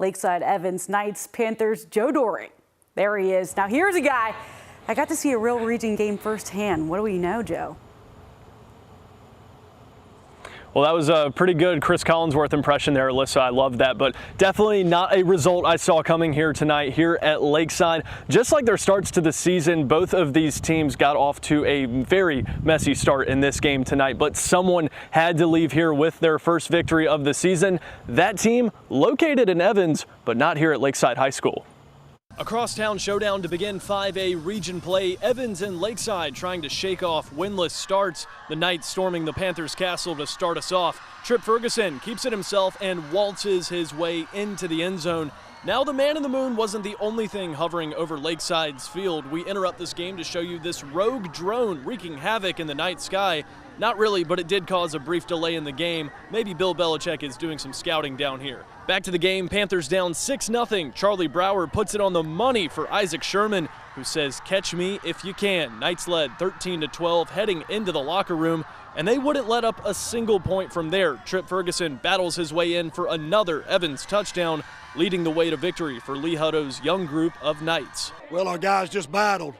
Lakeside, Evans, Knights, Panthers, Joe Doring. There he is. Now here's a guy I got to see a real region game firsthand. What do we know, Joe? Well, that was a pretty good Chris Collinsworth impression there, Alyssa. I love that, but definitely not a result I saw coming here tonight here at Lakeside. Just like their starts to the season, both of these teams got off to a very messy start in this game tonight, but someone had to leave here with their first victory of the season. That team located in Evans, but not here at Lakeside High School. A crosstown showdown to begin 5A region play. Evans and Lakeside trying to shake off winless starts. The Knights storming the Panthers' castle to start us off. Trip Ferguson keeps it himself and waltzes his way into the end zone. Now the man in the moon wasn't the only thing hovering over Lakeside's field. We interrupt this game to show you this rogue drone wreaking havoc in the night sky. Not really, but it did cause a brief delay in the game. Maybe Bill Belichick is doing some scouting down here. Back to the game, Panthers down 6-0. Charlie Brower puts it on the money for Isaac Sherman, who says, "Catch me if you can." Knights led 13-12 heading into the locker room, and they wouldn't let up a single point from there. Trip Ferguson battles his way in for another Evans touchdown, leading the way to victory for Lee Hutto's young group of Knights. Well, our guys just battled,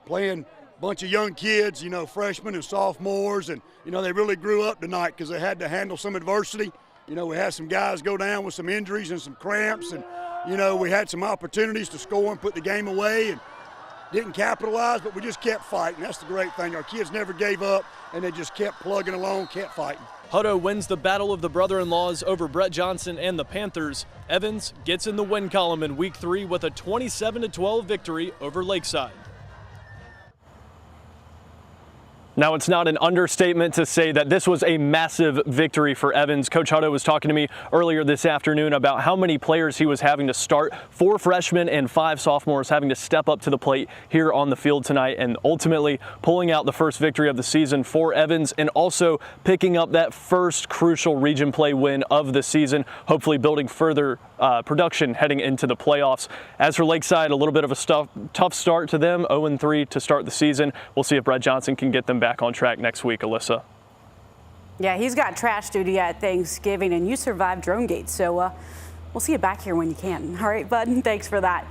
playing a bunch of young kids, freshmen and sophomores, and, they really grew up tonight because they had to handle some adversity. We had some guys go down with some injuries and some cramps, and, we had some opportunities to score and put the game away and didn't capitalize, but we just kept fighting. That's the great thing. Our kids never gave up, and they just kept plugging along, kept fighting. Hutto wins the battle of the brother-in-laws over Brett Johnson and the Panthers. Evans gets in the win column in Week 3 with a 27-12 victory over Lakeside. Now, it's not an understatement to say that this was a massive victory for Evans. Coach Hutto was talking to me earlier this afternoon about how many players he was having to start. 4 freshmen and 5 sophomores having to step up to the plate here on the field tonight, and ultimately pulling out the first victory of the season for Evans, and also picking up that first crucial region play win of the season, hopefully building further production heading into the playoffs. As for Lakeside, a little bit of a tough start to them, 0-3 to start the season. We'll see if Brett Johnson can get them back on track next week, Alyssa. Yeah, he's got trash duty at Thanksgiving, and you survived Drone Gate, so we'll see you back here when you can. All right, bud, thanks for that.